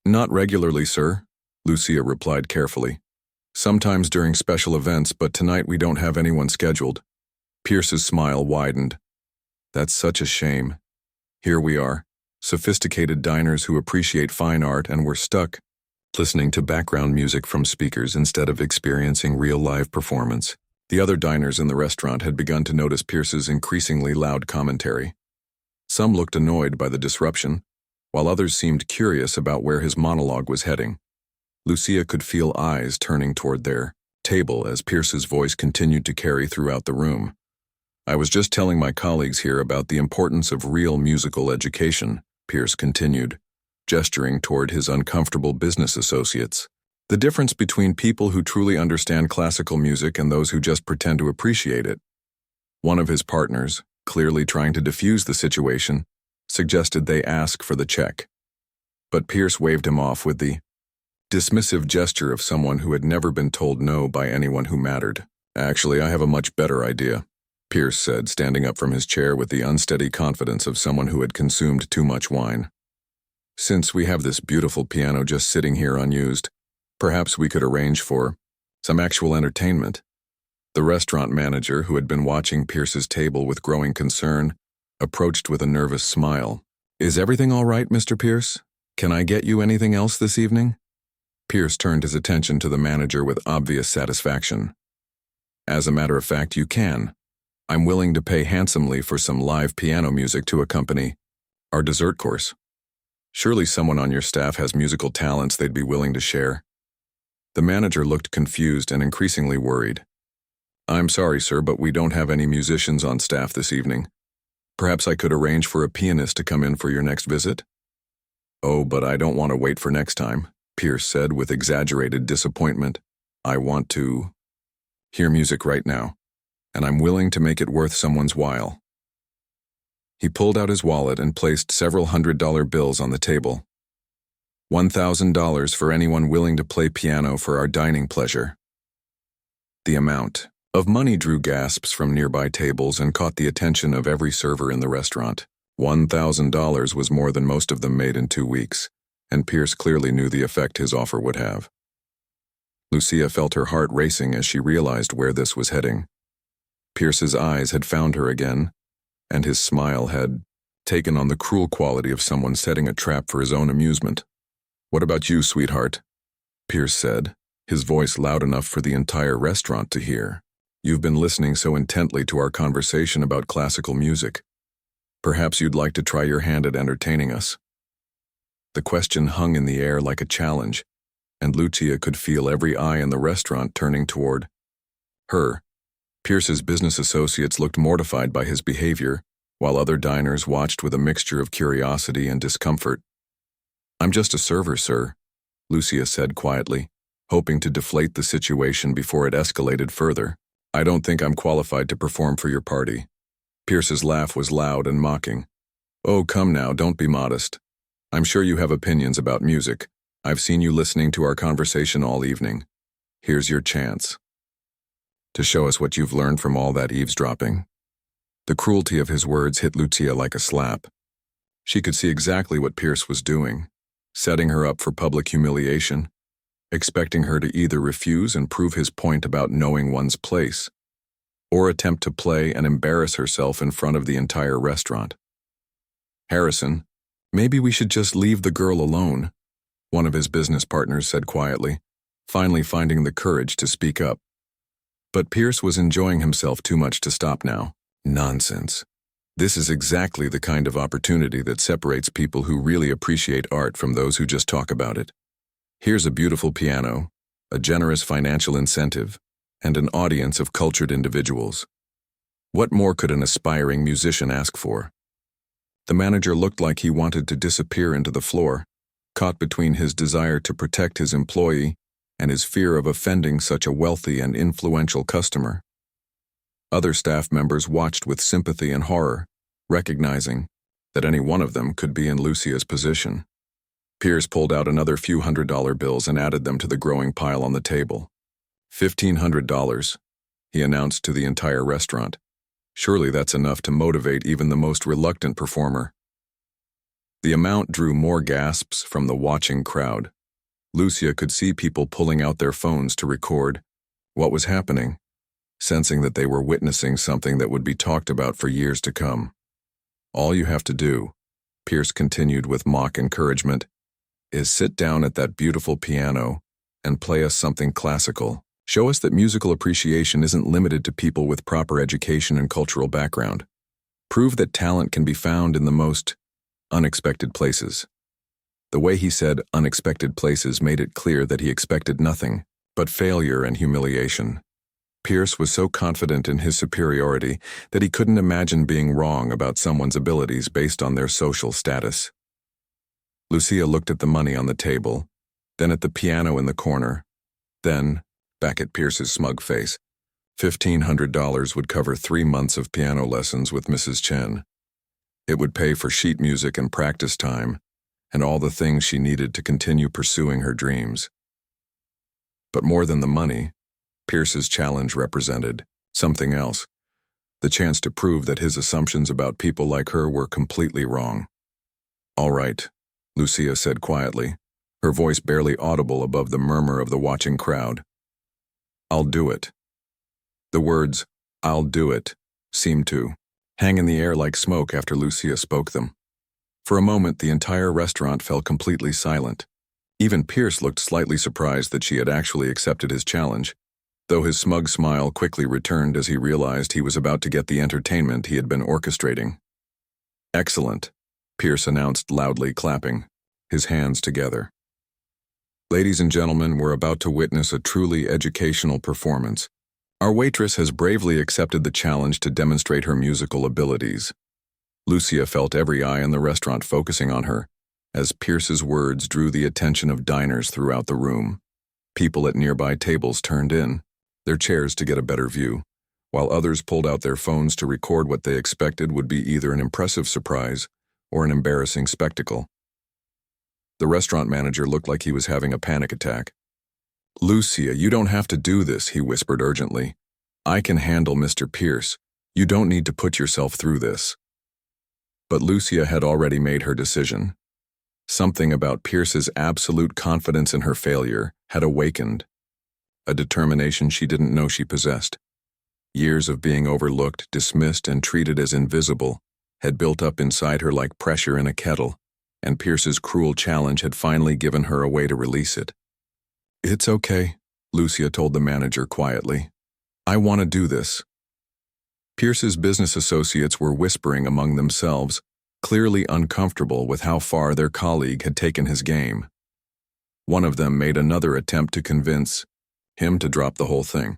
Not regularly, sir, Lucia replied carefully. Sometimes during special events, but tonight we don't have anyone scheduled. Pierce's smile widened. That's such a shame. Here we are, sophisticated diners who appreciate fine art, and we're stuck listening to background music from speakers instead of experiencing real live performance. The other diners in the restaurant had begun to notice Pierce's increasingly loud commentary. Some looked annoyed by the disruption, while others seemed curious about where his monologue was heading. Lucia could feel eyes turning toward their table as Pierce's voice continued to carry throughout the room. I was just telling my colleagues here about the importance of real musical education, Pierce continued, gesturing toward his uncomfortable business associates. The difference between people who truly understand classical music and those who just pretend to appreciate it. One of his partners, clearly trying to defuse the situation, suggested they ask for the check. But Pierce waved him off with the dismissive gesture of someone who had never been told no by anyone who mattered. Actually, I have a much better idea, Pierce said, standing up from his chair with the unsteady confidence of someone who had consumed too much wine. Since we have this beautiful piano just sitting here unused, perhaps we could arrange for some actual entertainment. The restaurant manager, who had been watching Pierce's table with growing concern, approached with a nervous smile. Is everything all right, Mr. Pierce? Can I get you anything else this evening? Pierce turned his attention to the manager with obvious satisfaction. As a matter of fact, you can. I'm willing to pay handsomely for some live piano music to accompany our dessert course. Surely someone on your staff has musical talents they'd be willing to share. The manager looked confused and increasingly worried. I'm sorry, sir, but we don't have any musicians on staff this evening. Perhaps I could arrange for a pianist to come in for your next visit? Oh, but I don't want to wait for next time, Pierce said with exaggerated disappointment. I want to hear music right now, and I'm willing to make it worth someone's while. He pulled out his wallet and placed several $100 bills on the table. $1,000 for anyone willing to play piano for our dining pleasure. The amount of money drew gasps from nearby tables and caught the attention of every server in the restaurant. $1,000 was more than most of them made in 2 weeks, and Pierce clearly knew the effect his offer would have. Lucia felt her heart racing as she realized where this was heading. Pierce's eyes had found her again, and his smile had taken on the cruel quality of someone setting a trap for his own amusement. What about you, sweetheart? Pierce said, his voice loud enough for the entire restaurant to hear. You've been listening so intently to our conversation about classical music. Perhaps you'd like to try your hand at entertaining us. The question hung in the air like a challenge, and Lucia could feel every eye in the restaurant turning toward her. Pierce's business associates looked mortified by his behavior, while other diners watched with a mixture of curiosity and discomfort. I'm just a server, sir, Lucia said quietly, hoping to deflate the situation before it escalated further. I don't think I'm qualified to perform for your party. Pierce's laugh was loud and mocking. Oh, come now, don't be modest. I'm sure you have opinions about music. I've seen you listening to our conversation all evening. Here's your chance to show us what you've learned from all that eavesdropping. The cruelty of his words hit Lucia like a slap. She could see exactly what Pierce was doing, setting her up for public humiliation, expecting her to either refuse and prove his point about knowing one's place, or attempt to play and embarrass herself in front of the entire restaurant. Harrison, maybe we should just leave the girl alone, one of his business partners said quietly, finally finding the courage to speak up. But Pierce was enjoying himself too much to stop now. Nonsense. This is exactly the kind of opportunity that separates people who really appreciate art from those who just talk about it. Here's a beautiful piano, a generous financial incentive, and an audience of cultured individuals. What more could an aspiring musician ask for? The manager looked like he wanted to disappear into the floor, caught between his desire to protect his employee and his fear of offending such a wealthy and influential customer. Other staff members watched with sympathy and horror, recognizing that any one of them could be in Lucia's position. Pierce pulled out another few $100 bills and added them to the growing pile on the table. $1,500, he announced to the entire restaurant. Surely that's enough to motivate even the most reluctant performer. The amount drew more gasps from the watching crowd. Lucia could see people pulling out their phones to record what was happening, sensing that they were witnessing something that would be talked about for years to come. All you have to do, Pierce continued with mock encouragement, is sit down at that beautiful piano and play us something classical. Show us that musical appreciation isn't limited to people with proper education and cultural background. Prove that talent can be found in the most unexpected places. The way he said unexpected places made it clear that he expected nothing but failure and humiliation. Pierce was so confident in his superiority that he couldn't imagine being wrong about someone's abilities based on their social status. Lucia looked at the money on the table, then at the piano in the corner, then back at Pierce's smug face. $1,500 would cover 3 months of piano lessons with Mrs. Chen. It would pay for sheet music and practice time, and all the things she needed to continue pursuing her dreams. But more than the money, Pierce's challenge represented something else, the chance to prove that his assumptions about people like her were completely wrong. "All right," Lucia said quietly, her voice barely audible above the murmur of the watching crowd. "I'll do it." The words, "I'll do it," seemed to hang in the air like smoke after Lucia spoke them. For a moment, the entire restaurant fell completely silent. Even Pierce looked slightly surprised that she had actually accepted his challenge, though his smug smile quickly returned as he realized he was about to get the entertainment he had been orchestrating. "Excellent," Pierce announced loudly, clapping, his hands together. "Ladies and gentlemen, we're about to witness a truly educational performance. Our waitress has bravely accepted the challenge to demonstrate her musical abilities." Lucia felt every eye in the restaurant focusing on her, as Pierce's words drew the attention of diners throughout the room. People at nearby tables turned in, their chairs to get a better view, while others pulled out their phones to record what they expected would be either an impressive surprise or an embarrassing spectacle. The restaurant manager looked like he was having a panic attack. "Lucia, you don't have to do this," he whispered urgently. "I can handle Mr. Pierce. You don't need to put yourself through this." But Lucia had already made her decision. Something about Pierce's absolute confidence in her failure had awakened, a determination she didn't know she possessed. Years of being overlooked, dismissed, and treated as invisible had built up inside her like pressure in a kettle, and Pierce's cruel challenge had finally given her a way to release it. "It's okay," Lucia told the manager quietly. "I want to do this." Pierce's business associates were whispering among themselves, clearly uncomfortable with how far their colleague had taken his game. One of them made another attempt to convince him to drop the whole thing.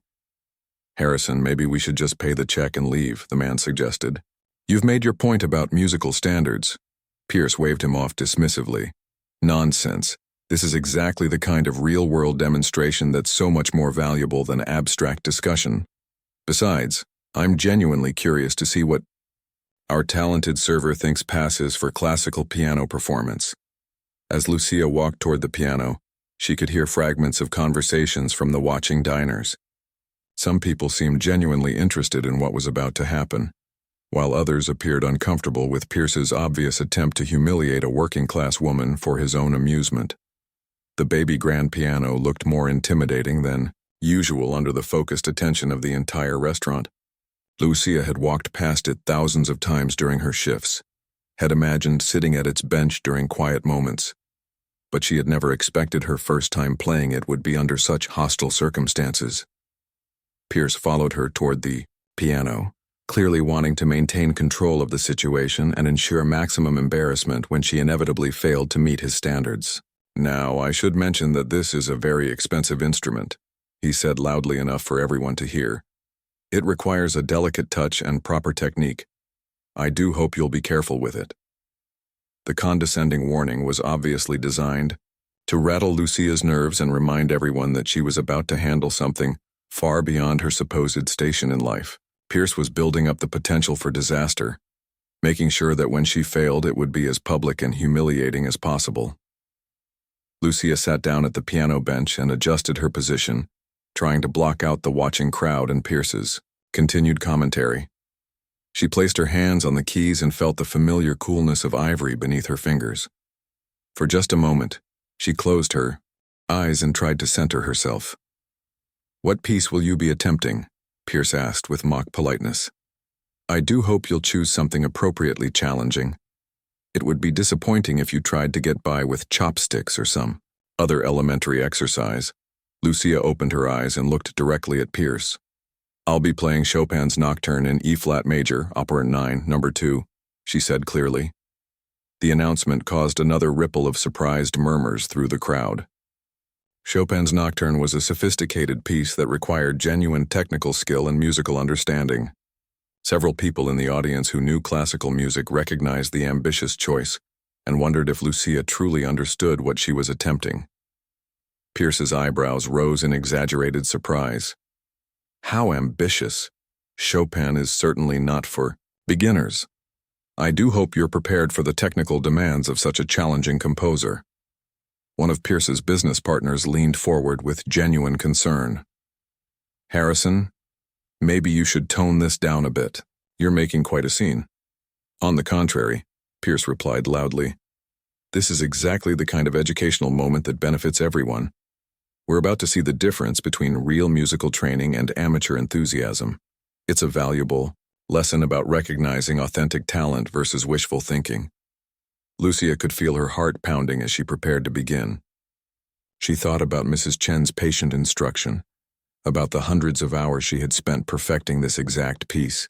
"Harrison, maybe we should just pay the check and leave," the man suggested. "You've made your point about musical standards." Pierce waved him off dismissively. "Nonsense. This is exactly the kind of real-world demonstration that's so much more valuable than abstract discussion. Besides, I'm genuinely curious to see what our talented server thinks passes for classical piano performance." As Lucia walked toward the piano, she could hear fragments of conversations from the watching diners. Some people seemed genuinely interested in what was about to happen, while others appeared uncomfortable with Pierce's obvious attempt to humiliate a working-class woman for his own amusement. The baby grand piano looked more intimidating than usual under the focused attention of the entire restaurant. Lucia had walked past it thousands of times during her shifts, had imagined sitting at its bench during quiet moments, but she had never expected her first time playing it would be under such hostile circumstances. Pierce followed her toward the piano, clearly wanting to maintain control of the situation and ensure maximum embarrassment when she inevitably failed to meet his standards. "Now, I should mention that this is a very expensive instrument," he said loudly enough for everyone to hear. "It requires a delicate touch and proper technique. I do hope you'll be careful with it." The condescending warning was obviously designed to rattle Lucia's nerves and remind everyone that she was about to handle something far beyond her supposed station in life. Pierce was building up the potential for disaster, making sure that when she failed it would be as public and humiliating as possible. Lucia sat down at the piano bench and adjusted her position, trying to block out the watching crowd and Pierce's continued commentary. She placed her hands on the keys and felt the familiar coolness of ivory beneath her fingers. For just a moment, she closed her eyes and tried to center herself. "What piece will you be attempting?" Pierce asked with mock politeness. "I do hope you'll choose something appropriately challenging. It would be disappointing if you tried to get by with chopsticks or some other elementary exercise." Lucia opened her eyes and looked directly at Pierce. "I'll be playing Chopin's Nocturne in E-flat major, Opera 9, number 2, she said clearly. The announcement caused another ripple of surprised murmurs through the crowd. Chopin's Nocturne was a sophisticated piece that required genuine technical skill and musical understanding. Several people in the audience who knew classical music recognized the ambitious choice and wondered if Lucia truly understood what she was attempting. Pierce's eyebrows rose in exaggerated surprise. How ambitious! Chopin is certainly not for beginners. I do hope you're prepared for the technical demands of such a challenging composer. One of Pierce's business partners leaned forward with genuine concern. Harrison, maybe you should tone this down a bit. You're making quite a scene. On the contrary, Pierce replied loudly. This is exactly the kind of educational moment that benefits everyone. We're about to see the difference between real musical training and amateur enthusiasm. It's a valuable lesson about recognizing authentic talent versus wishful thinking. Lucia could feel her heart pounding as she prepared to begin. She thought about Mrs. Chen's patient instruction, about the hundreds of hours she had spent perfecting this exact piece,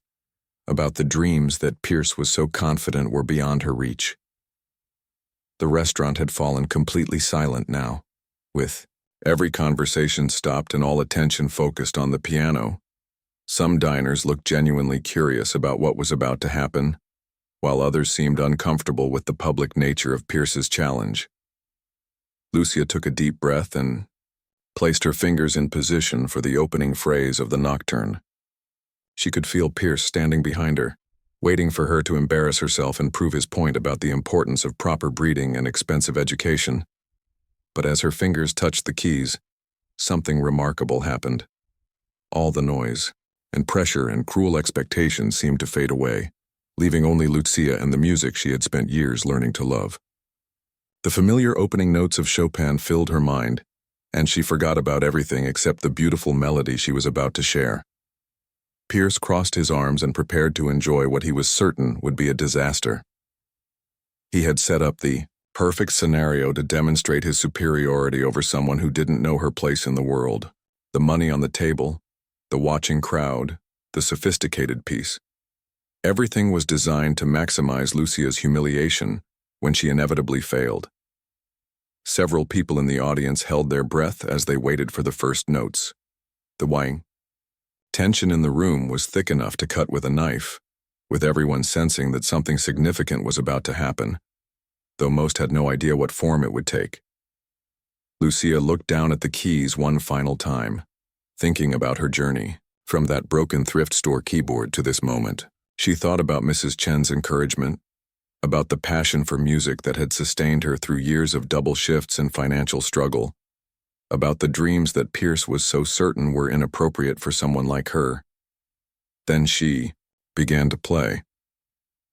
about the dreams that Pierce was so confident were beyond her reach. The restaurant had fallen completely silent now, with every conversation stopped and all attention focused on the piano. Some diners looked genuinely curious about what was about to happen, while others seemed uncomfortable with the public nature of Pierce's challenge. Lucia took a deep breath and placed her fingers in position for the opening phrase of the nocturne. She could feel Pierce standing behind her, waiting for her to embarrass herself and prove his point about the importance of proper breeding and expensive education. But as her fingers touched the keys, something remarkable happened. All the noise and pressure and cruel expectation seemed to fade away, leaving only Lucia and the music she had spent years learning to love. The familiar opening notes of Chopin filled her mind, and she forgot about everything except the beautiful melody she was about to share. Pierce crossed his arms and prepared to enjoy what he was certain would be a disaster. He had set up the perfect scenario to demonstrate his superiority over someone who didn't know her place in the world. The money on the table, the watching crowd, the sophisticated piece. Everything was designed to maximize Lucia's humiliation when she inevitably failed. Several people in the audience held their breath as they waited for the first notes. The wang. Tension in the room was thick enough to cut with a knife, with everyone sensing that something significant was about to happen, though most had no idea what form it would take. Lucia looked down at the keys one final time, thinking about her journey, from that broken thrift store keyboard to this moment. She thought about Mrs. Chen's encouragement, about the passion for music that had sustained her through years of double shifts and financial struggle, about the dreams that Pierce was so certain were inappropriate for someone like her. Then she began to play.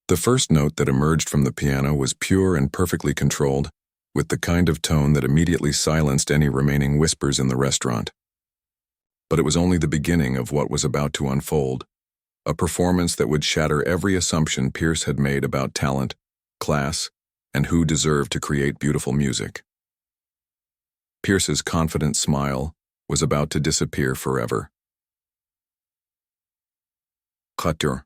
The first note that emerged from the piano was pure and perfectly controlled, with the kind of tone that immediately silenced any remaining whispers in the restaurant. But it was only the beginning of what was about to unfold, a performance that would shatter every assumption Pierce had made about talent, class, and who deserved to create beautiful music. Pierce's confident smile was about to disappear forever. Quatuor.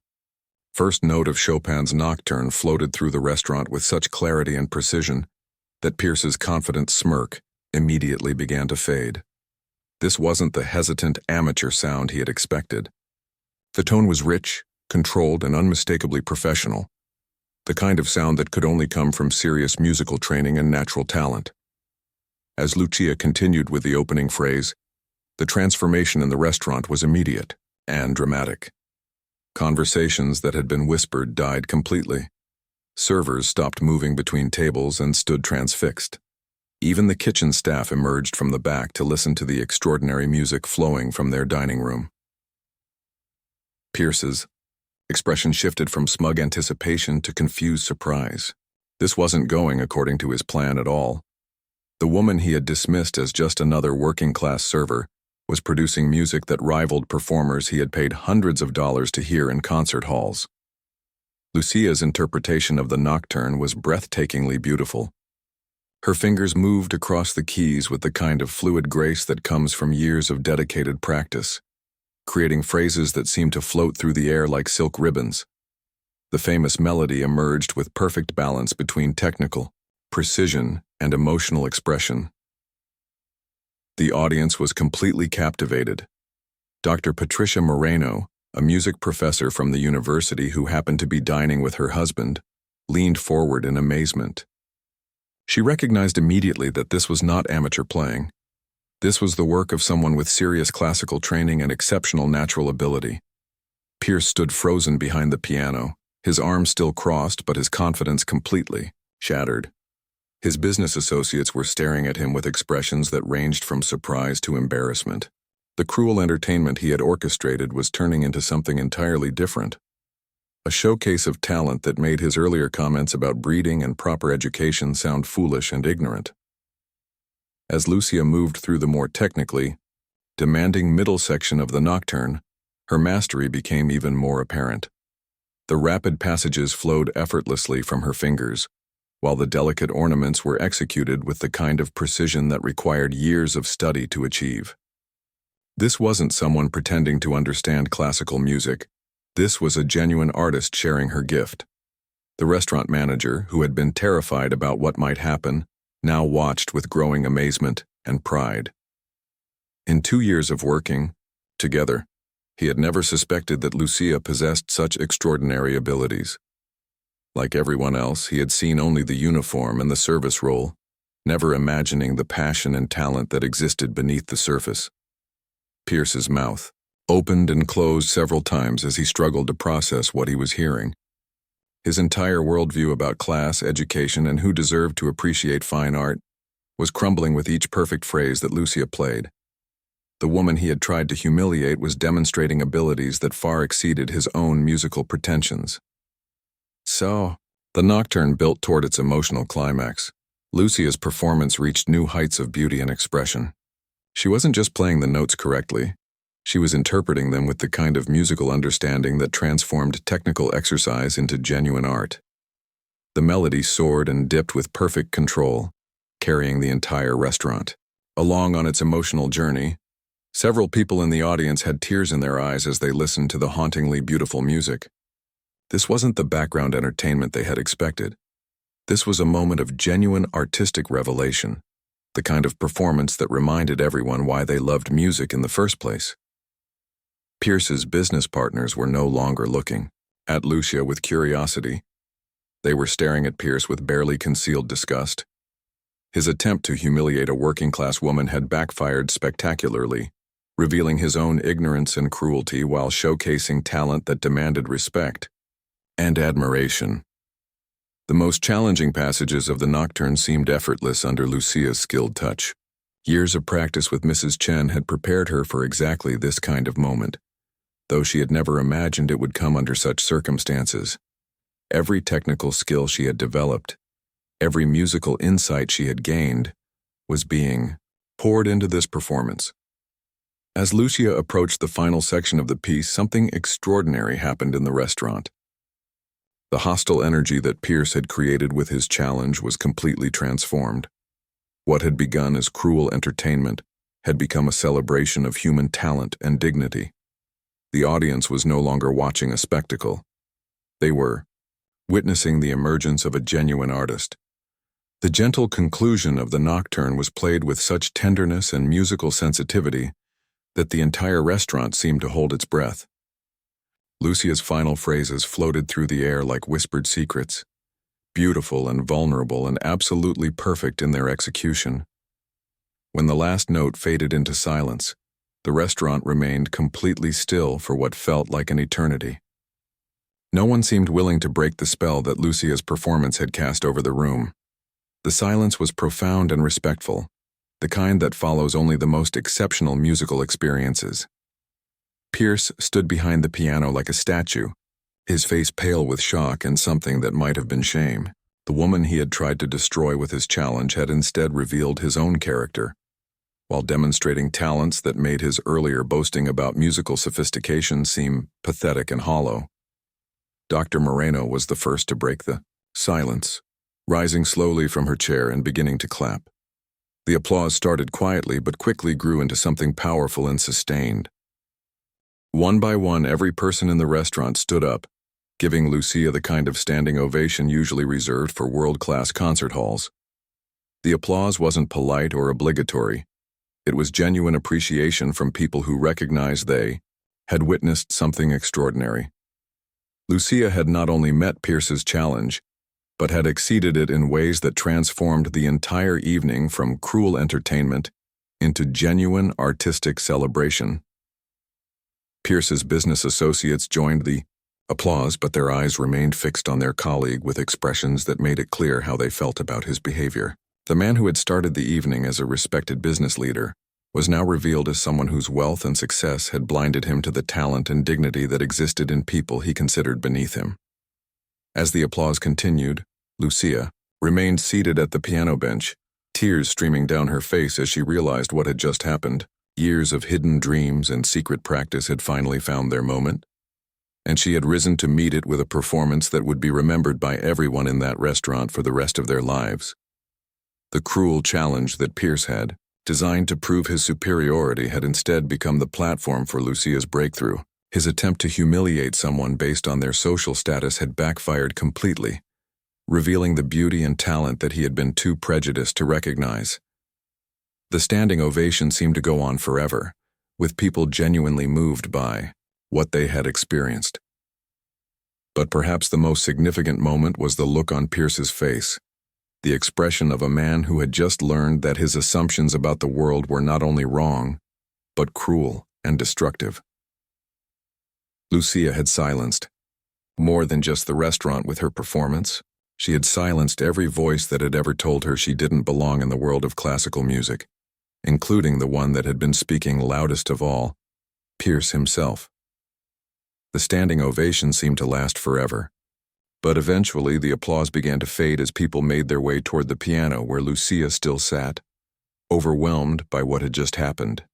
First note of Chopin's Nocturne floated through the restaurant with such clarity and precision that Pierce's confident smirk immediately began to fade. This wasn't the hesitant amateur sound he had expected. The tone was rich, controlled, and unmistakably professional, the kind of sound that could only come from serious musical training and natural talent. As Lucia continued with the opening phrase, the transformation in the restaurant was immediate and dramatic. Conversations that had been whispered died completely. Servers stopped moving between tables and stood transfixed. Even the kitchen staff emerged from the back to listen to the extraordinary music flowing from their dining room. Pierce's Expression shifted from smug anticipation to confused surprise. This wasn't going according to his plan at all. The woman he had dismissed as just another working-class server was producing music that rivaled performers he had paid hundreds of dollars to hear in concert halls. Lucia's interpretation of the nocturne was breathtakingly beautiful. Her fingers moved across the keys with the kind of fluid grace that comes from years of dedicated practice, creating phrases that seemed to float through the air like silk ribbons. The famous melody emerged with perfect balance between technical precision and emotional expression. The audience was completely captivated. Dr. Patricia Moreno, a music professor from the university who happened to be dining with her husband, leaned forward in amazement. She recognized immediately that this was not amateur playing. This was the work of someone with serious classical training and exceptional natural ability. Pierce stood frozen behind the piano, his arms still crossed but his confidence completely shattered. His business associates were staring at him with expressions that ranged from surprise to embarrassment. The cruel entertainment he had orchestrated was turning into something entirely different. A showcase of talent that made his earlier comments about breeding and proper education sound foolish and ignorant. As Lucia moved through the more technically demanding middle section of the nocturne, her mastery became even more apparent. The rapid passages flowed effortlessly from her fingers, while the delicate ornaments were executed with the kind of precision that required years of study to achieve. This wasn't someone pretending to understand classical music. This was a genuine artist sharing her gift. The restaurant manager, who had been terrified about what might happen, now watched with growing amazement and pride. In 2 years of working together, he had never suspected that Lucia possessed such extraordinary abilities. Like everyone else, he had seen only the uniform and the service role, never imagining the passion and talent that existed beneath the surface. Pierce's mouth opened and closed several times as he struggled to process what he was hearing. His entire worldview about class, education, and who deserved to appreciate fine art was crumbling with each perfect phrase that Lucia played. The woman he had tried to humiliate was demonstrating abilities that far exceeded his own musical pretensions. So, the nocturne built toward its emotional climax. Lucia's performance reached new heights of beauty and expression. She wasn't just playing the notes correctly. She was interpreting them with the kind of musical understanding that transformed technical exercise into genuine art. The melody soared and dipped with perfect control, carrying the entire restaurant. Along on its emotional journey, several people in the audience had tears in their eyes as they listened to the hauntingly beautiful music. This wasn't the background entertainment they had expected. This was a moment of genuine artistic revelation, the kind of performance that reminded everyone why they loved music in the first place. Pierce's business partners were no longer looking at Lucia with curiosity. They were staring at Pierce with barely concealed disgust. His attempt to humiliate a working-class woman had backfired spectacularly, revealing his own ignorance and cruelty while showcasing talent that demanded respect and admiration. The most challenging passages of the nocturne seemed effortless under Lucia's skilled touch. Years of practice with Mrs. Chen had prepared her for exactly this kind of moment, though she had never imagined it would come under such circumstances. Every technical skill she had developed, every musical insight she had gained, was being poured into this performance. As Lucia approached the final section of the piece, something extraordinary happened in the restaurant. The hostile energy that Pierce had created with his challenge was completely transformed. What had begun as cruel entertainment had become a celebration of human talent and dignity. The audience was no longer watching a spectacle. They were witnessing the emergence of a genuine artist. The gentle conclusion of the nocturne was played with such tenderness and musical sensitivity that the entire restaurant seemed to hold its breath. Lucia's final phrases floated through the air like whispered secrets, beautiful and vulnerable and absolutely perfect in their execution. When the last note faded into silence, the restaurant remained completely still for what felt like an eternity. No one seemed willing to break the spell that Lucia's performance had cast over the room. The silence was profound and respectful, the kind that follows only the most exceptional musical experiences. Pierce stood behind the piano like a statue, his face pale with shock and something that might have been shame. The woman he had tried to destroy with his challenge had instead revealed his own character, while demonstrating talents that made his earlier boasting about musical sophistication seem pathetic and hollow. Dr. Moreno was the first to break the silence, rising slowly from her chair and beginning to clap. The applause started quietly but quickly grew into something powerful and sustained. One by one, every person in the restaurant stood up, giving Lucia the kind of standing ovation usually reserved for world-class concert halls. The applause wasn't polite or obligatory. It was genuine appreciation from people who recognized they had witnessed something extraordinary. Lucia had not only met Pierce's challenge, but had exceeded it in ways that transformed the entire evening from cruel entertainment into genuine artistic celebration. Pierce's business associates joined the applause, but their eyes remained fixed on their colleague with expressions that made it clear how they felt about his behavior. The man who had started the evening as a respected business leader was now revealed as someone whose wealth and success had blinded him to the talent and dignity that existed in people he considered beneath him. As the applause continued, Lucia remained seated at the piano bench, tears streaming down her face as she realized what had just happened. Years of hidden dreams and secret practice had finally found their moment, and she had risen to meet it with a performance that would be remembered by everyone in that restaurant for the rest of their lives. The cruel challenge that Pierce had, designed to prove his superiority, had instead become the platform for Lucia's breakthrough. His attempt to humiliate someone based on their social status had backfired completely, revealing the beauty and talent that he had been too prejudiced to recognize. The standing ovation seemed to go on forever, with people genuinely moved by what they had experienced. But perhaps the most significant moment was the look on Pierce's face, the expression of a man who had just learned that his assumptions about the world were not only wrong, but cruel and destructive. Lucia had silenced more than just the restaurant with her performance. She had silenced every voice that had ever told her she didn't belong in the world of classical music, including the one that had been speaking loudest of all, Pierce himself. The standing ovation seemed to last forever, but eventually the applause began to fade as people made their way toward the piano where Lucia still sat, overwhelmed by what had just happened.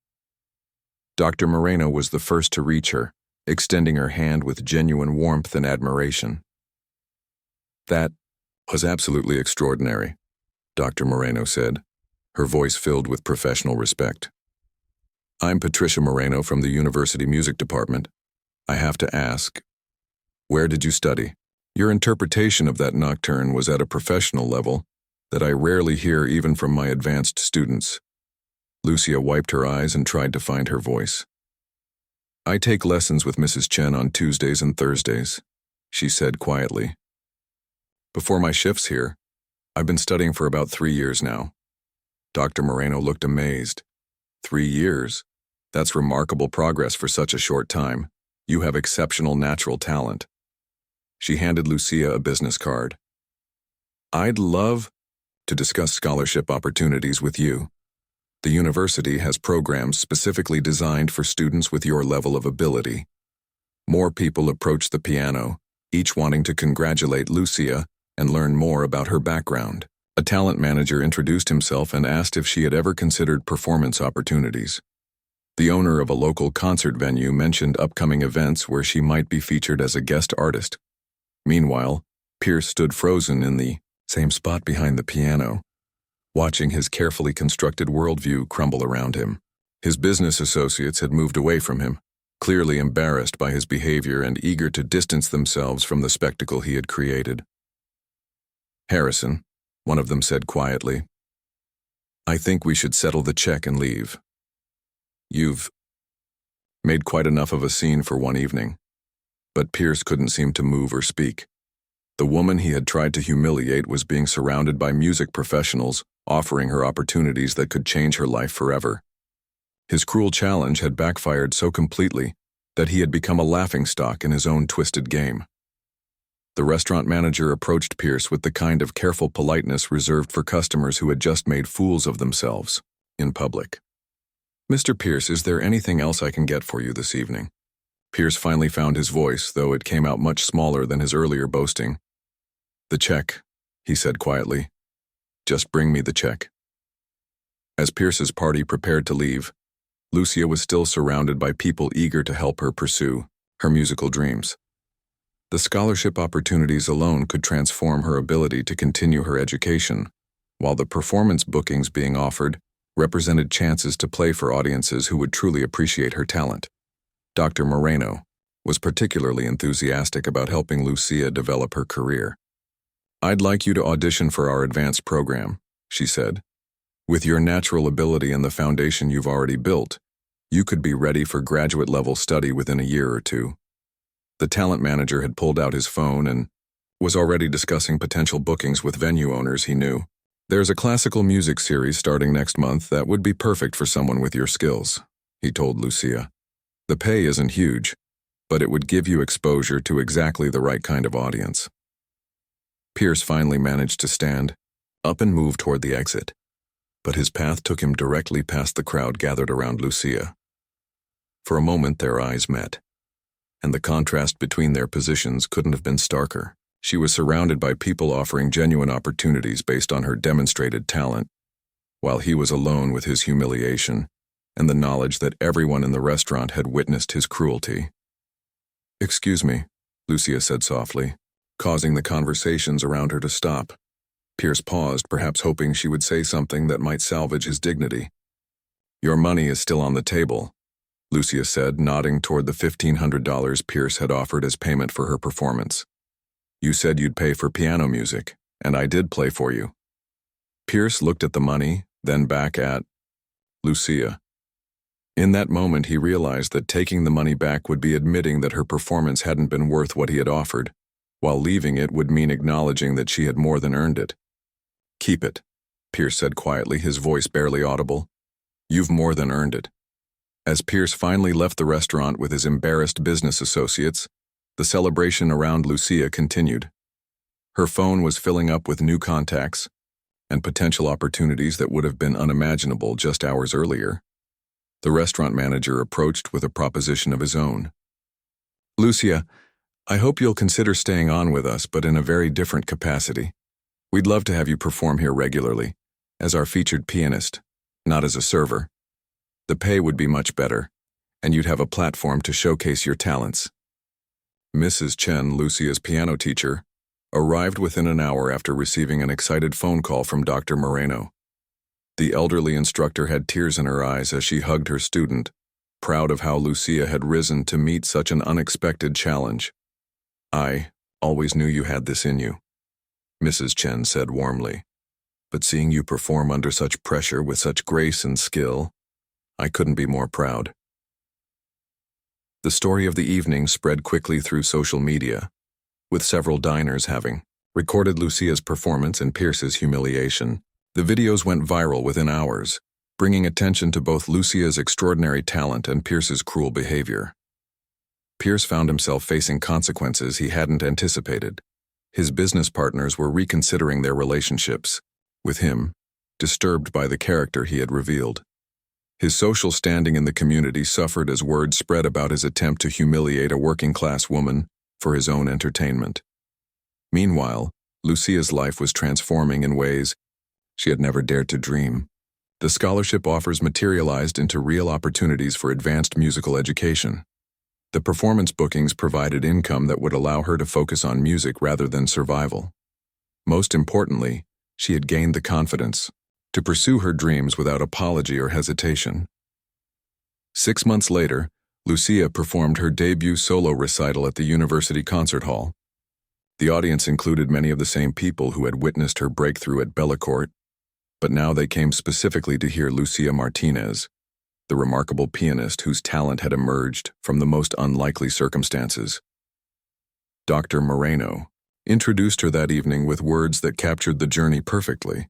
Dr. Moreno was the first to reach her, extending her hand with genuine warmth and admiration. "That was absolutely extraordinary," Dr. Moreno said, her voice filled with professional respect. "I'm Patricia Moreno from the University Music Department. I have to ask, where did you study? Your interpretation of that nocturne was at a professional level that I rarely hear even from my advanced students." Lucia wiped her eyes and tried to find her voice. "I take lessons with Mrs. Chen on Tuesdays and Thursdays," she said quietly. "Before my shifts here, I've been studying for about 3 years now." Dr. Moreno looked amazed. 3 years? That's remarkable progress for such a short time. You have exceptional natural talent. She handed Lucia a business card. "I'd love to discuss scholarship opportunities with you. The university has programs specifically designed for students with your level of ability." More people approached the piano, each wanting to congratulate Lucia and learn more about her background. A talent manager introduced himself and asked if she had ever considered performance opportunities. The owner of a local concert venue mentioned upcoming events where she might be featured as a guest artist. Meanwhile, Pierce stood frozen in the same spot behind the piano, watching his carefully constructed worldview crumble around him. His business associates had moved away from him, clearly embarrassed by his behavior and eager to distance themselves from the spectacle he had created. "Harrison," one of them said quietly, "I think we should settle the check and leave. You've made quite enough of a scene for one evening." But Pierce couldn't seem to move or speak. The woman he had tried to humiliate was being surrounded by music professionals, offering her opportunities that could change her life forever. His cruel challenge had backfired so completely that he had become a laughingstock in his own twisted game. The restaurant manager approached Pierce with the kind of careful politeness reserved for customers who had just made fools of themselves in public. "Mr. Pierce, is there anything else I can get for you this evening?" Pierce finally found his voice, though it came out much smaller than his earlier boasting. "The check," he said quietly. "Just bring me the check." As Pierce's party prepared to leave, Lucia was still surrounded by people eager to help her pursue her musical dreams. The scholarship opportunities alone could transform her ability to continue her education, while the performance bookings being offered represented chances to play for audiences who would truly appreciate her talent. Dr. Moreno was particularly enthusiastic about helping Lucia develop her career. "I'd like you to audition for our advanced program," she said. "With your natural ability and the foundation you've already built, you could be ready for graduate-level study within a year or two." The talent manager had pulled out his phone and was already discussing potential bookings with venue owners he knew. "There's a classical music series starting next month that would be perfect for someone with your skills," he told Lucia. "The pay isn't huge, but it would give you exposure to exactly the right kind of audience." Pierce finally managed to stand up and move toward the exit, but his path took him directly past the crowd gathered around Lucia. For a moment their eyes met, and the contrast between their positions couldn't have been starker. She was surrounded by people offering genuine opportunities based on her demonstrated talent, while he was alone with his humiliation and the knowledge that everyone in the restaurant had witnessed his cruelty. "Excuse me," Lucia said softly, causing the conversations around her to stop. Pierce paused, perhaps hoping she would say something that might salvage his dignity. "Your money is still on the table," Lucia said, nodding toward the $1,500 Pierce had offered as payment for her performance. "You said you'd pay for piano music, and I did play for you." Pierce looked at the money, then back at Lucia. In that moment he realized that taking the money back would be admitting that her performance hadn't been worth what he had offered, while leaving it would mean acknowledging that she had more than earned it. "Keep it," Pierce said quietly, his voice barely audible. "You've more than earned it." As Pierce finally left the restaurant with his embarrassed business associates, the celebration around Lucia continued. Her phone was filling up with new contacts and potential opportunities that would have been unimaginable just hours earlier. The restaurant manager approached with a proposition of his own. "Lucia, I hope you'll consider staying on with us, but in a very different capacity. We'd love to have you perform here regularly, as our featured pianist, not as a server. The pay would be much better, and you'd have a platform to showcase your talents." Mrs. Chen, Lucia's piano teacher, arrived within an hour after receiving an excited phone call from Dr. Moreno. The elderly instructor had tears in her eyes as she hugged her student, proud of how Lucia had risen to meet such an unexpected challenge. "I always knew you had this in you," Mrs. Chen said warmly. "But seeing you perform under such pressure with such grace and skill, I couldn't be more proud." The story of the evening spread quickly through social media, with several diners having recorded Lucia's performance and Pierce's humiliation. The videos went viral within hours, bringing attention to both Lucia's extraordinary talent and Pierce's cruel behavior. Pierce found himself facing consequences he hadn't anticipated. His business partners were reconsidering their relationships, with him disturbed by the character he had revealed. His social standing in the community suffered as word spread about his attempt to humiliate a working-class woman for his own entertainment. Meanwhile, Lucia's life was transforming in ways she had never dared to dream. The scholarship offers materialized into real opportunities for advanced musical education. The performance bookings provided income that would allow her to focus on music rather than survival. Most importantly, she had gained the confidence to pursue her dreams without apology or hesitation. 6 months later, Lucia performed her debut solo recital at the University Concert Hall. The audience included many of the same people who had witnessed her breakthrough at Bellecourt, but now they came specifically to hear Lucia Martinez, the remarkable pianist whose talent had emerged from the most unlikely circumstances. Dr. Moreno introduced her that evening with words that captured the journey perfectly.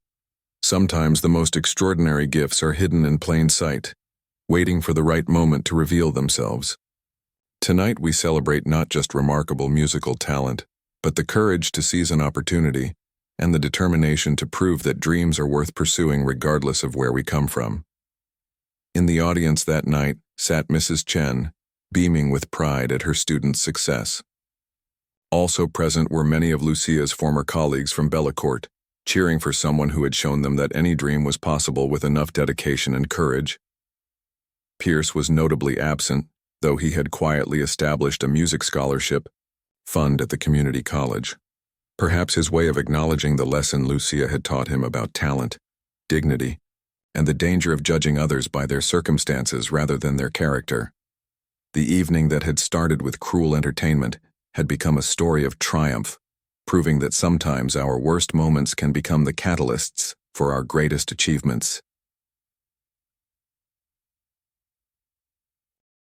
"Sometimes the most extraordinary gifts are hidden in plain sight, waiting for the right moment to reveal themselves. Tonight we celebrate not just remarkable musical talent, but the courage to seize an opportunity and the determination to prove that dreams are worth pursuing regardless of where we come from." In the audience that night sat Mrs. Chen, beaming with pride at her students' success. Also present were many of Lucia's former colleagues from Bellecourt, cheering for someone who had shown them that any dream was possible with enough dedication and courage. Pierce was notably absent, though he had quietly established a music scholarship fund at the community college. Perhaps his way of acknowledging the lesson Lucia had taught him about talent, dignity, and the danger of judging others by their circumstances rather than their character. The evening that had started with cruel entertainment had become a story of triumph, proving that sometimes our worst moments can become the catalysts for our greatest achievements.